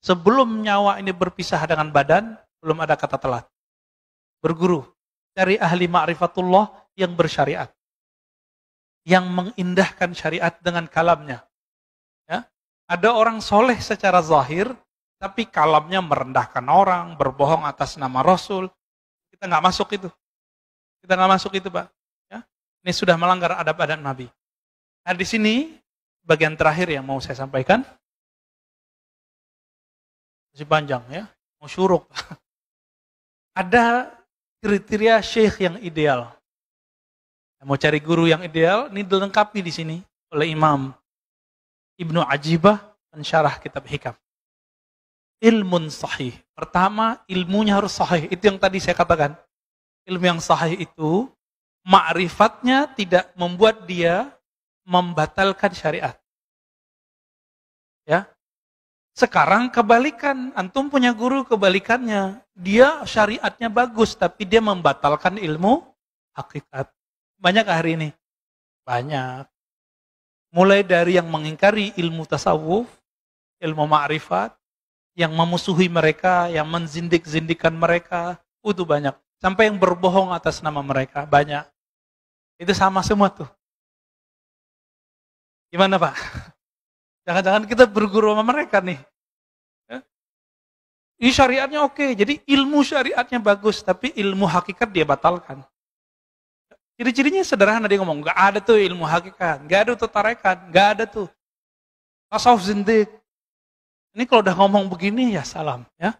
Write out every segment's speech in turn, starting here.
Sebelum nyawa ini berpisah dengan badan, belum ada kata telat. Berguru, cari ahli ma'rifatullah yang bersyariat. Yang mengindahkan syariat dengan kalamnya. Ya. Ada orang soleh secara zahir, tapi kalamnya merendahkan orang, berbohong atas nama Rasul. Kita nggak masuk itu. Kita nggak masuk itu, Pak. Ya. Ini sudah melanggar adab-adab Nabi. Nah, di sini bagian terakhir yang mau saya sampaikan. Masih panjang ya, mau syuruk. Ada kriteria syekh yang ideal. Mau cari guru yang ideal, ini dilengkapi di sini oleh Imam Ibnu Ajibah, pensyarah kitab Hikam. Ilmun sahih. Pertama, ilmunya harus sahih. Itu yang tadi saya katakan. Ilmu yang sahih itu, ma'rifatnya tidak membuat dia membatalkan syariat. Ya. Sekarang kebalikan, antum punya guru kebalikannya. Dia syariatnya bagus, tapi dia membatalkan ilmu hakikat. Banyak hari ini? Banyak. Mulai dari yang mengingkari ilmu tasawuf, ilmu ma'rifat, yang memusuhi mereka, yang menzindik-zindikan mereka, itu banyak. Sampai yang berbohong atas nama mereka, banyak. Itu sama semua tuh. Gimana Pak? Jangan-jangan kita berguru sama mereka nih. Ya. Ini syariatnya oke, jadi ilmu syariatnya bagus, tapi ilmu hakikat dia batalkan. Ciri-cirinya sederhana, dia ngomong, gak ada tuh ilmu hakikat, gak ada tuh tarekat, gak ada tuh. Tasawuf zindik. Ini kalau udah ngomong begini, ya salam. Ya.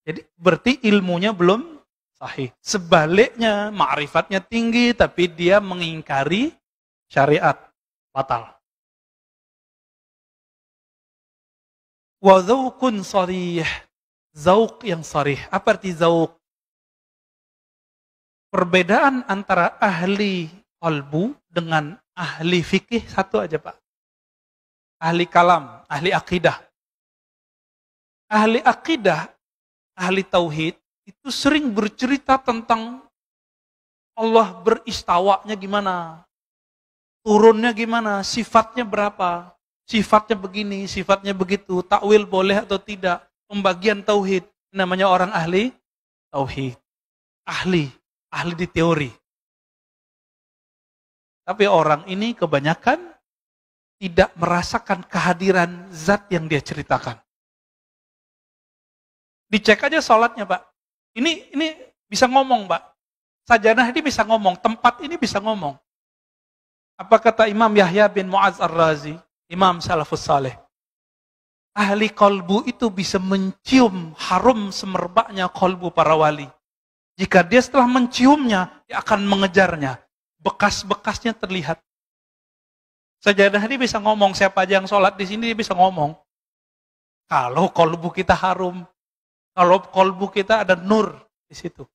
Jadi berarti ilmunya belum sahih. Sebaliknya, ma'rifatnya tinggi, tapi dia mengingkari syariat, batal. Wa dzauqun sharih. Zauq yang sharih. Apa arti zauq? Perbedaan antara ahli qalbu dengan ahli fikih satu aja, Pak. Ahli kalam, ahli akidah. Ahli akidah, ahli tauhid itu sering bercerita tentang Allah beristawanya gimana, turunnya gimana, sifatnya berapa. Sifatnya begini, sifatnya begitu, takwil boleh atau tidak, pembagian tauhid, namanya orang ahli tauhid. Ahli di teori. Tapi orang ini kebanyakan tidak merasakan kehadiran zat yang dia ceritakan. Dicek aja sholatnya, Pak. Ini bisa ngomong, Pak. Sajanah ini bisa ngomong, tempat ini bisa ngomong. Apa kata Imam Yahya bin Mu'adz Ar-Razi? Imam Salafus Saleh. Ahli kolbu itu bisa mencium harum semerbaknya kolbu para wali. Jika dia setelah menciumnya, dia akan mengejarnya. Bekas-bekasnya terlihat. Sajadah ini bisa ngomong, siapa aja yang sholat di sini dia bisa ngomong. Kalau kolbu kita harum, kalau kolbu kita ada nur di situ.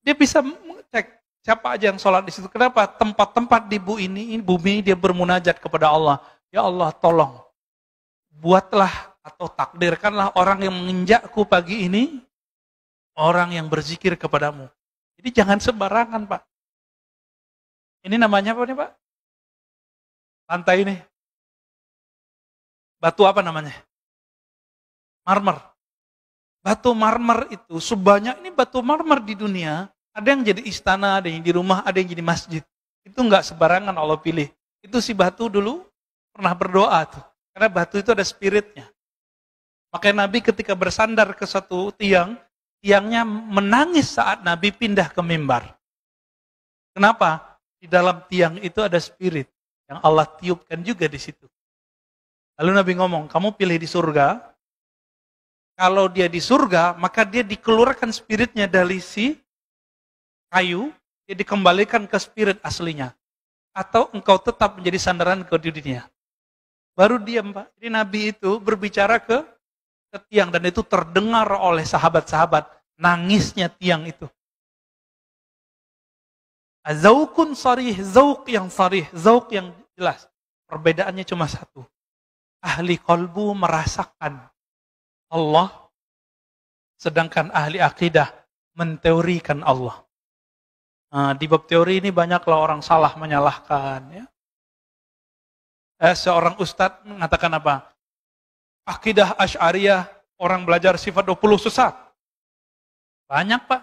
Dia bisa mengecek siapa aja yang sholat di situ. Kenapa? Tempat-tempat di bumi dia bermunajat kepada Allah. Ya Allah, tolong. Buatlah atau takdirkanlah orang yang menginjakku pagi ini, orang yang berzikir kepadamu. Jadi jangan sembarangan, Pak. Ini namanya apa nih, Pak? Lantai ini. Batu apa namanya? Marmer. Batu marmer itu sebanyak ini batu marmer di dunia. Ada yang jadi istana, ada yang di rumah, ada yang jadi masjid. Itu enggak sembarangan Allah pilih. Itu si batu dulu pernah berdoa tuh. Karena batu itu ada spiritnya. Makanya Nabi ketika bersandar ke satu tiang, tiangnya menangis saat Nabi pindah ke mimbar. Kenapa? Di dalam tiang itu ada spirit yang Allah tiupkan juga di situ. Lalu Nabi ngomong, kamu pilih di surga. Kalau dia di surga, maka dia dikeluarkan spiritnya dari si kayu, dia dikembalikan ke spirit aslinya. Atau engkau tetap menjadi sandaran ke dunia. Baru diam, Pak. Jadi Nabi itu berbicara ke tiang, dan itu terdengar oleh sahabat-sahabat. Nangisnya tiang itu. Zauqun sarih, zauq yang sarih, zauq yang jelas. Perbedaannya cuma satu. Ahli qalbu merasakan Allah, sedangkan ahli akidah menteorikan Allah. Nah, di bab teori ini banyaklah orang salah menyalahkan. Ya. Seorang ustadz mengatakan apa? Akidah Asy'ariyah, orang belajar sifat 20 sesat. Banyak, Pak.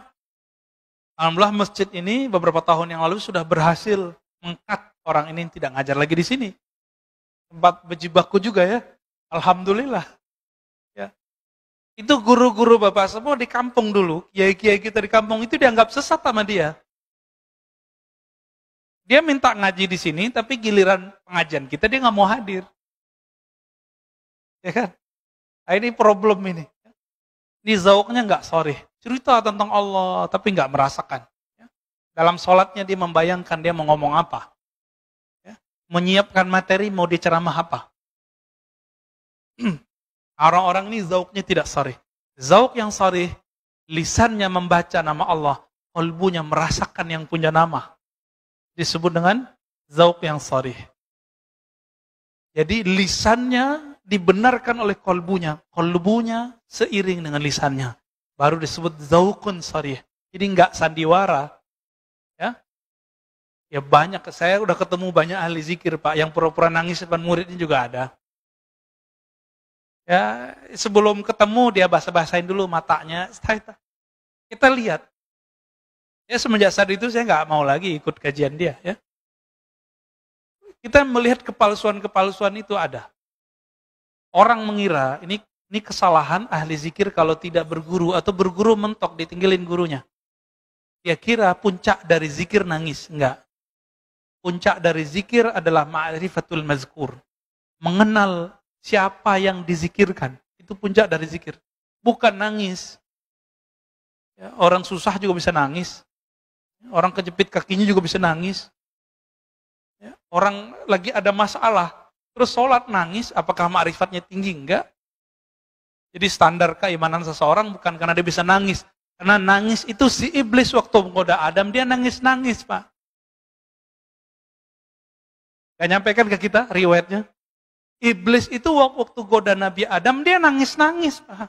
Alhamdulillah masjid ini beberapa tahun yang lalu sudah berhasil mengkat orang ini tidak ngajar lagi di sini. Tempat berjibaku juga ya. Alhamdulillah. Ya. Itu guru-guru Bapak semua di kampung dulu, kiai-kiai kita di kampung itu dianggap sesat sama dia. Dia minta ngaji di sini, tapi giliran pengajian kita dia nggak mau hadir. Ya kan? Nah, ini problem ini. Ini zauknya nggak sorry. Cerita tentang Allah, tapi nggak merasakan. Dalam sholatnya dia membayangkan dia mau ngomong apa. Menyiapkan materi mau diceramah apa. Orang-orang ini zauknya tidak sorry. Zauk yang sorry, lisannya membaca nama Allah, kalbunya merasakan yang punya nama. Disebut dengan zauk yang sorry. Jadi lisannya dibenarkan oleh kalbunya seiring dengan lisannya. Baru disebut zaukun sorry. Jadi nggak sandiwara. Ya banyak, saya udah ketemu banyak ahli zikir Pak, yang pura-pura nangis depan muridnya juga ada. Ya sebelum ketemu dia bahasa-bahasain dulu matanya. Kita lihat. Ya semenjak saat itu saya nggak mau lagi ikut kajian dia. Ya. Kita melihat kepalsuan-kepalsuan itu ada. Orang mengira ini kesalahan ahli zikir kalau tidak berguru atau berguru mentok ditinggalin gurunya. Dia kira puncak dari zikir nangis, enggak. Puncak dari zikir adalah ma'rifatul mazkur. Mengenal siapa yang dizikirkan. Itu puncak dari zikir. Bukan nangis. Ya, orang susah juga bisa nangis. Orang kejepit kakinya juga bisa nangis. Ya, orang lagi ada masalah, terus sholat nangis, apakah ma'rifatnya tinggi? Enggak. Jadi standar keimanan seseorang bukan karena dia bisa nangis. Karena nangis itu si iblis waktu menggoda Adam, dia nangis-nangis Pak. Gak nyampaikan ke kita riwayatnya. Iblis itu waktu goda Nabi Adam, dia nangis-nangis Pak.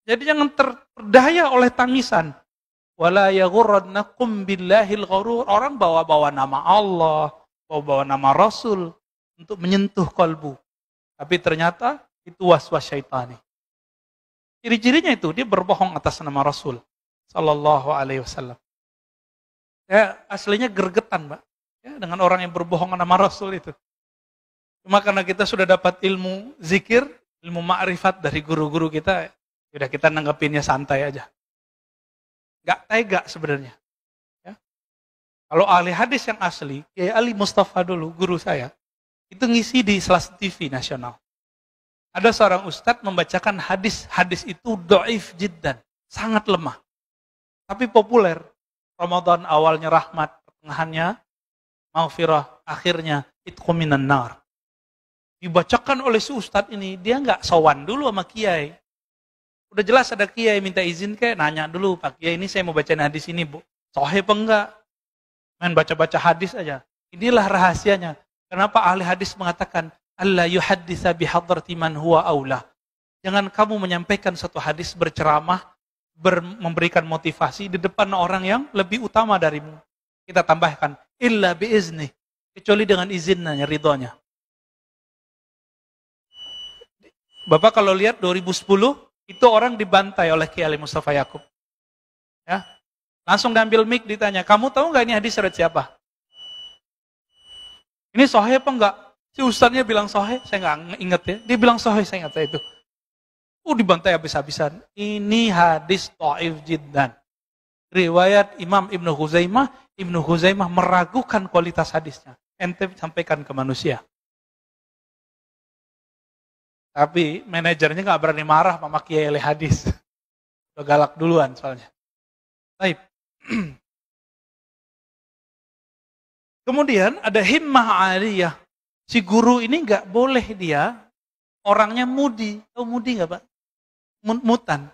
Jadi jangan terperdaya oleh tangisan. Wala yaghurrannakum billahil ghurur. Orang bawa-bawa nama Allah, bawa-bawa nama Rasul untuk menyentuh kalbu. Tapi ternyata itu waswas syaitani. Ciri-cirinya itu dia berbohong atas nama Rasul sallallahu alaihi wasallam. Ya, aslinya gergetan, Pak. Ya, dengan orang yang berbohong nama Rasul itu. Cuma karena kita sudah dapat ilmu zikir, ilmu ma'rifat dari guru-guru kita, sudah kita nanggepinnya santai aja. Gak tega sebenarnya. Ya. Kalau ahli hadis yang asli, Kiai Ali Mustafa dulu, guru saya, itu ngisi di Selasa TV nasional. Ada seorang ustadz membacakan hadis itu dhaif jiddan, sangat lemah. Tapi populer. Ramadan awalnya rahmat, pertengahannya maghfirah, akhirnya itqu minan nar. Dibacakan oleh si ustadz ini, dia nggak sowan dulu sama kiai. Udah jelas ada kiai minta izin kayak nanya dulu, Pak Kiai ini saya mau bacain hadis ini, Bu. Sahih apa enggak? Main baca-baca hadis aja. Inilah rahasianya. Kenapa ahli hadis mengatakan Allah yuhadditsa bihadrati man huwa aula. Jangan kamu menyampaikan satu hadis berceramah, memberikan motivasi di depan orang yang lebih utama darimu. Kita tambahkan illa biizni, kecuali dengan izinnya, ridhonya. Bapak kalau lihat 2010 itu orang dibantai oleh Kiai Ali Mustafa Yakub. Ya. Langsung diambil mic ditanya, "Kamu tahu enggak ini hadis riwayat siapa?" Ini sahih apa enggak? Si ustadznya bilang sahih, saya enggak ingat ya. Dia bilang sahih, saya ingat itu. Dibantai habis-habisan. Ini hadis dhaif jiddan. Riwayat Imam Ibnu Huzaimah meragukan kualitas hadisnya. Ente sampaikan ke manusia. Tapi manajernya nggak berani marah sama kiai hadis. Udah galak duluan soalnya. Baik. Kemudian ada himmah aliyah. Si guru ini nggak boleh dia orangnya mudi. Tahu mudi nggak Pak? Mutan.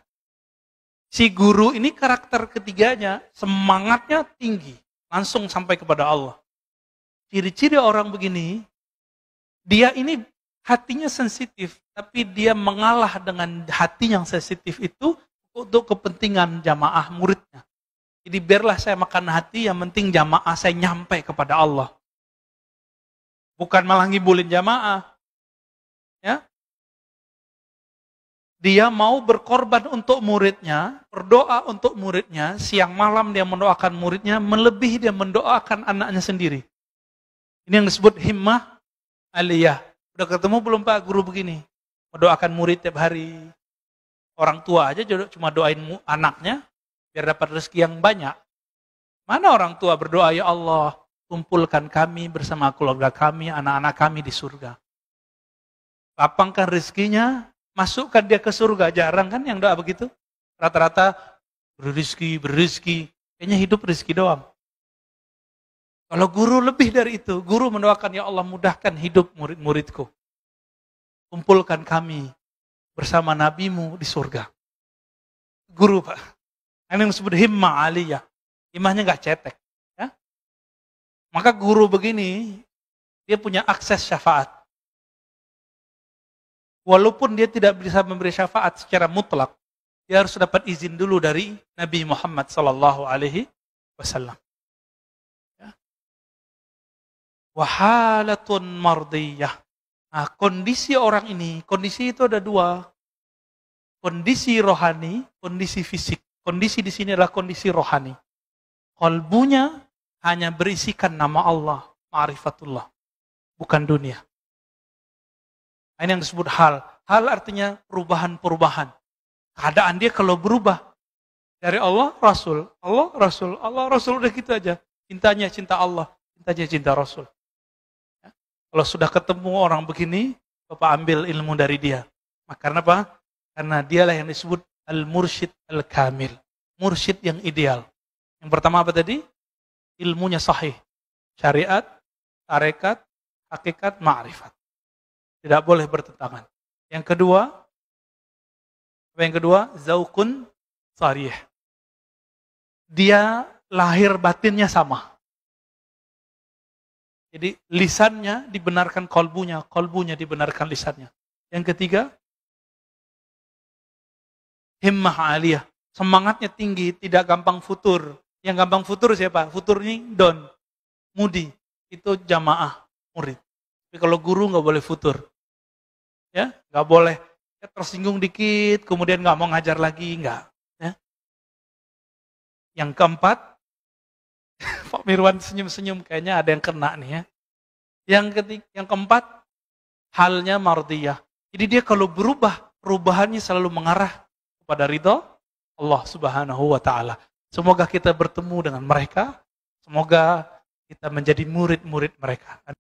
Si guru ini karakter ketiganya semangatnya tinggi. Langsung sampai kepada Allah. Ciri-ciri orang begini, dia ini hatinya sensitif, tapi dia mengalah dengan hati yang sensitif itu untuk kepentingan jamaah muridnya. Jadi biarlah saya makan hati, yang penting jamaah saya nyampe kepada Allah. Bukan malah ngibulin jamaah. Ya. Dia mau berkorban untuk muridnya, berdoa untuk muridnya, siang malam dia mendoakan muridnya, melebihi dia mendoakan anaknya sendiri. Ini yang disebut himmah aliyah. Udah ketemu belum Pak guru begini? Mendoakan murid tiap hari. Orang tua aja cuma doain anaknya, biar dapat rezeki yang banyak. Mana orang tua berdoa, ya Allah, kumpulkan kami bersama keluarga kami, anak-anak kami di surga. Lapangkan rezekinya, masukkan dia ke surga. Jarang kan yang doa begitu? Rata-rata berizki. Kayaknya hidup rezeki doang. Kalau guru lebih dari itu, guru mendoakan, ya Allah mudahkan hidup murid-muridku. Kumpulkan kami bersama nabimu di surga. Guru Pak. Ini yang disebut himmah aliyah. Himmahnya gak cetek. Ya? Maka guru begini, dia punya akses syafaat. Walaupun dia tidak bisa memberi syafaat secara mutlak, dia harus dapat izin dulu dari Nabi Muhammad SAW. Ya. Wahalatun mardiyah. Nah, kondisi orang ini, kondisi itu ada dua. Kondisi rohani, kondisi fisik. Kondisi di sini adalah kondisi rohani. Kalbunya hanya berisikan nama Allah, ma'rifatullah, bukan dunia. Ini yang disebut hal. Hal artinya perubahan-perubahan. Keadaan dia kalau berubah dari Allah, Rasul, Allah, Rasul, Allah, Rasul, udah gitu aja. Cintanya cinta Allah, cintanya cinta Rasul. Ya. Kalau sudah ketemu orang begini, Bapak ambil ilmu dari dia. Karena apa? Karena dialah yang disebut al-mursyid al-kamil. Mursyid yang ideal. Yang pertama apa tadi? Ilmunya sahih. Syariat, tarekat, hakikat, ma'rifat. Tidak boleh bertentangan. Yang kedua, apa yang kedua? Zaukun sarih. Dia lahir batinnya sama. Jadi lisannya dibenarkan kolbunya dibenarkan lisannya. Yang ketiga, himmah aliyah. Semangatnya tinggi, tidak gampang futur. Yang gampang futur siapa? Futur ini don, mudi. Itu jamaah murid. Tapi kalau guru nggak boleh futur. Ya, nggak boleh ya, tersinggung dikit, kemudian nggak mau ngajar lagi, nggak. Ya. Yang keempat, Pak Mirwan senyum-senyum, kayaknya ada yang kena nih ya. Yang keempat, halnya mardiyah. Jadi dia kalau berubah, perubahannya selalu mengarah kepada ridho Allah Subhanahu wa Ta'ala. Semoga kita bertemu dengan mereka, semoga kita menjadi murid-murid mereka.